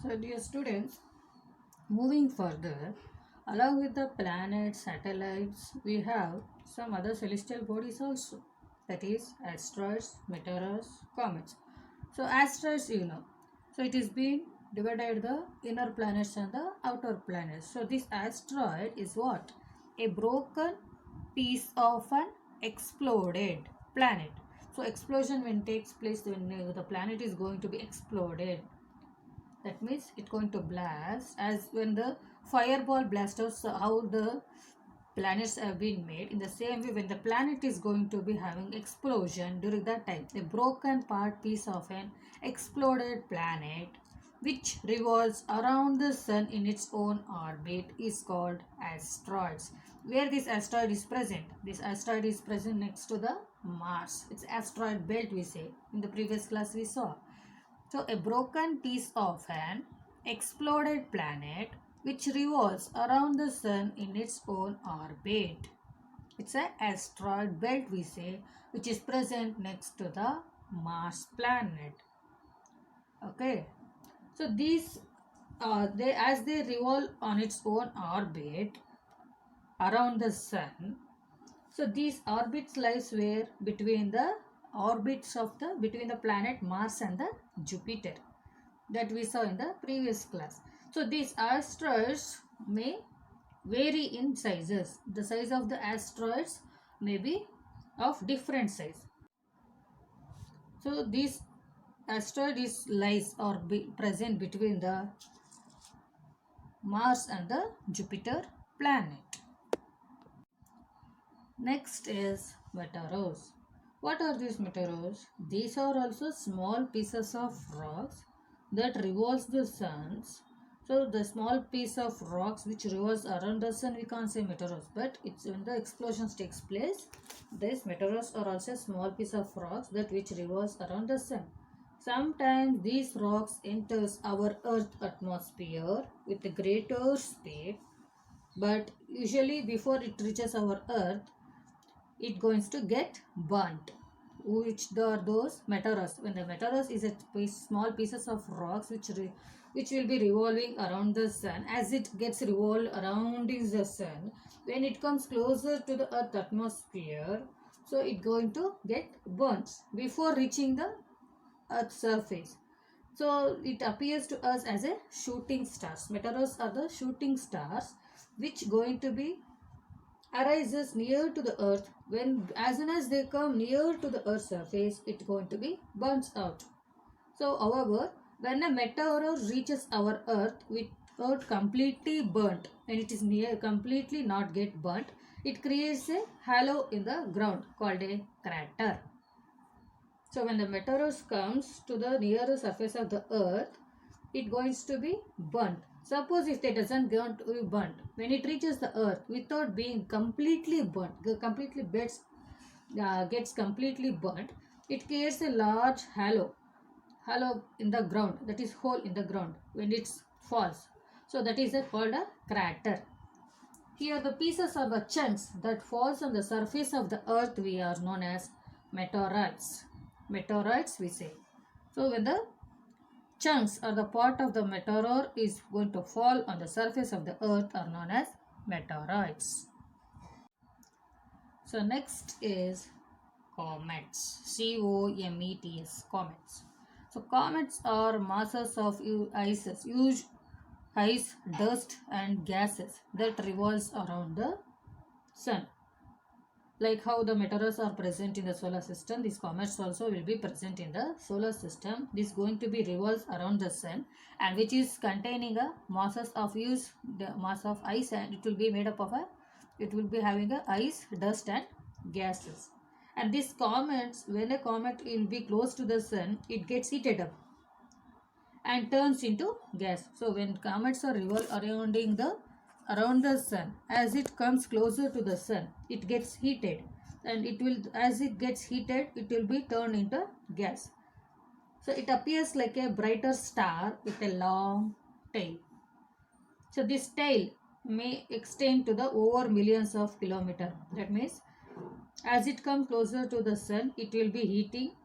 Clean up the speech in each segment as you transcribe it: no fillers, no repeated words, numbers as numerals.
So, dear students, moving further, along with the planets, satellites, we have some other celestial bodies also. That is asteroids, meteors, comets. So, asteroids, So, it is being divided the inner planets and the outer planets. So, this asteroid is what? A broken piece of an exploded planet. So, explosion when takes place when the planet is going to be exploded, that means it's going to blast as when the fireball blasters how the planets have been made. In the same way, when the planet is going to be having explosion, during that time a broken part piece of an exploded planet which revolves around the sun in its own orbit is called asteroids. Where this asteroid is present, this asteroid is present next to the Mars. It's asteroid belt, we say. In the previous class we saw. So, a broken piece of an exploded planet which revolves around the sun in its own orbit. It's an asteroid belt, we say, which is present next to the Mars planet. Okay. So, these they as they revolve on its own orbit around the sun. So, these orbits lies where between the orbits of the between the planet Mars and the Jupiter, that we saw in the previous class. So these asteroids may vary in sizes. The size of the asteroids may be of different size. So this asteroid is lies or be present between the Mars and the Jupiter planet. Next is meteors. What are these meteors? These are also small pieces of rocks that revolves the suns. So the small piece of rocks which revolves around the sun, we can't say meteors, but it's when the explosions takes place. These meteors are also small piece of rocks that which revolves around the sun. Sometimes these rocks enters our earth atmosphere with a greater speed, but usually before it reaches our earth, it going to get burnt. Which are those meteors? When the meteors is a small pieces of rocks which will be revolving around the sun. As it gets revolved around the sun, when it comes closer to the earth atmosphere, so it going to get burnt before reaching the earth's surface. So it appears to us as a shooting stars. Meteors are the shooting stars which going to be arises near to the earth. When as soon as they come near to the earth's surface, it's going to be burns out. So however, when a meteor reaches our earth with earth completely burnt, and it is near completely not get burnt, it creates a halo in the ground called a crater. So when the meteor comes to the near surface of the earth, it going to be burnt. Suppose if it doesn't get to be burnt, when it reaches the earth without being completely burnt, gets completely burnt, it creates a large hollow in the ground, that is hole in the ground when it falls. So that is called a crater. Here the pieces are the chunks that falls on the surface of the earth we are known as meteorites. Meteorites we say. So when the chunks or the part of the meteor is going to fall on the surface of the earth are known as meteoroids. So next is comets. COMETS, comets. So comets are masses of huge ice, dust and gases that revolves around the sun. Like how the meteors are present in the solar system, these comets also will be present in the solar system. This going to be revolves around the sun, and which is containing a masses of the mass of ice, and it will be made up of it will be having a ice, dust and gases. And these comets, when a comet will be close to the sun, it gets heated up and turns into gas. So when comets are revolve around the sun, as it comes closer to the sun, it gets heated, and it will, as it gets heated, it will be turned into gas. So it appears like a brighter star with a long tail. So this tail may extend to the over millions of kilometers. That means as it comes closer to the sun, it will be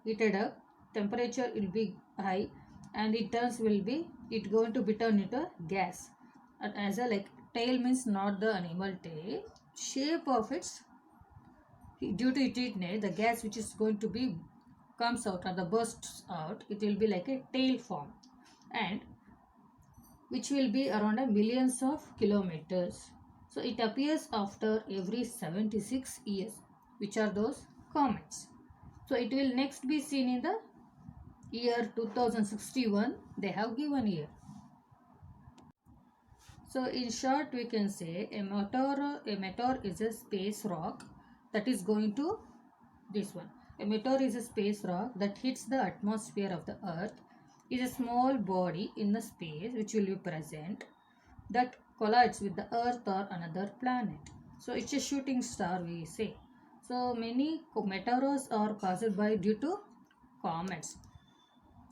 heated up, temperature will be high, and it turns will be it going to be turned into gas. As a like tail means not the animal tail, shape of its, due to it heat, the gas which is going to be comes out or the bursts out, it will be like a tail form, and which will be around a millions of kilometers. So it appears after every 76 years, which are those comets. So it will next be seen in the year 2061. They have given here. So in short, we can say a meteor is a space rock that is going to this one. A meteor is a space rock that hits the atmosphere of the earth, is a small body in the space which will be present that collides with the earth or another planet. So it's a shooting star, we say. So many meteors are caused by due to comets.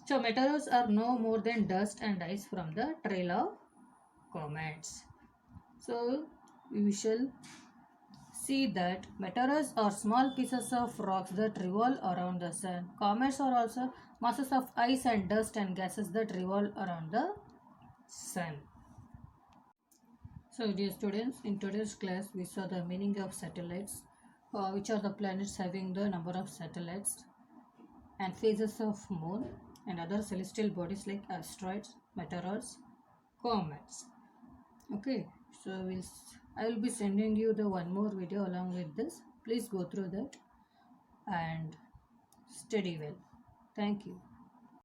So meteors are no more than dust and ice from the trail of comets. So we shall see that meteors are small pieces of rocks that revolve around the sun. Comets are also masses of ice and dust and gases that revolve around the sun. So dear students, in today's class we saw the meaning of satellites, which are the planets having the number of satellites and phases of moon and other celestial bodies like asteroids, meteors, comets. Okay, so I will be sending you the one more video along with this. Please go through that and study well. Thank you.